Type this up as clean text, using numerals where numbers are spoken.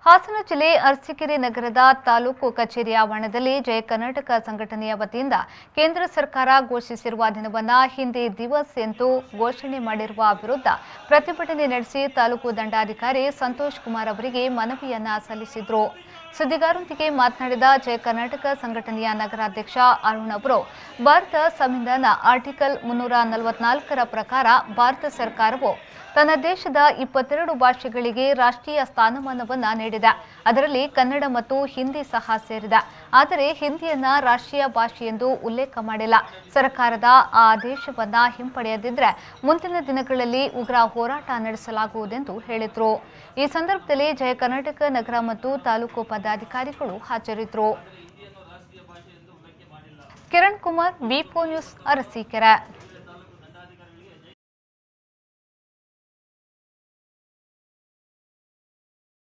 ಹಾಸನ ಜಿಲ್ಲೆ ಅರಸೀಕೆರೆ ನಗರದ ತಾಲೂಕು ಕಚೇರಿ ಆವರಣದಲ್ಲಿ ಜಯ ಕರ್ನಾಟಕ ಸಂಘಟನೆಯ ವತಿಯಿಂದ ಕೇಂದ್ರ ಸರ್ಕಾರ ಘೋಷಿಸಿರುವ ದಿನವನ್ನು ಹಿಂದಿ ದಿವಸ್ ಎಂದು ಘೋಷಣೆ ಮಾಡಿರುವ ವಿರುದ್ಧ ಪ್ರತಿಭಟನೆ ನಡೆಸಿ ತಾಲೂಕು ದಂಡಾಧಿಕಾರಿ ಸಂತೋಷ್ ಕುಮಾರ್ ಅವರಿಗೆ ಮನವಿಯನ್ನ ಸಲ್ಲಿಸಿದರು. ಸುದ್ದಿಗಾರರೊಂದಿಗೆ ಮಾತನಾಡಿದ ಜಯ ಕರ್ನಾಟಕ ಸಂಘಟನೆಯ ನಗರಾಧ್ಯಕ್ಷ ಅರುಣ್ ಅವರು, ಭಾರತ ಸಂವಿಧಾನ ಆರ್ಟಿಕಲ್ 344ರ ಪ್ರಕಾರ ಭಾರತ ಸರ್ಕಾರವು ತನ್ನ ದೇಶದ 22 ಭಾಷೆಗಳಿಗೆ ರಾಷ್ಟ್ರೀಯ ಸ್ಥಾನಮಾನವನ್ನು ನೀಡಿದೆ. ಅದರಲ್ಲಿ ಕನ್ನಡ ಮತ್ತು ಹಿಂದಿ ಸಹ ಸೇರಿದೆ. ಆದರೆ ಹಿಂದಿಯನ್ನ ರಾಷ್ಟ್ರೀಯ ಭಾಷೆ ಎಂದು ಉಲ್ಲೇಖ ಮಾಡಿಲ್ಲ. ಸರ್ಕಾರದ ಆ ಆದೇಶವನ್ನ ಹಿಂಪಡೆಯದಿದ್ದರೆ ಮುಂದಿನ ದಿನಗಳಲ್ಲಿ ಉಗ್ರ ಹೋರಾಟ ನಡೆಸಲಾಗುವುದೆಂದು ಹೇಳಿದರು. ಈ ಸಂದರ್ಭದಲ್ಲಿ ಜಯ ಕರ್ನಾಟಕ ನಗರ ಮತ್ತು ತಾಲೂಕು ಪದಾಧಿಕಾರಿಗಳು ಹಾಜರಿದ್ದರು. ಕಿರಣ್ ಕುಮಾರ್, ವಿ4 ನ್ಯೂಸ್, ಅರಸೀಕೆರೆ.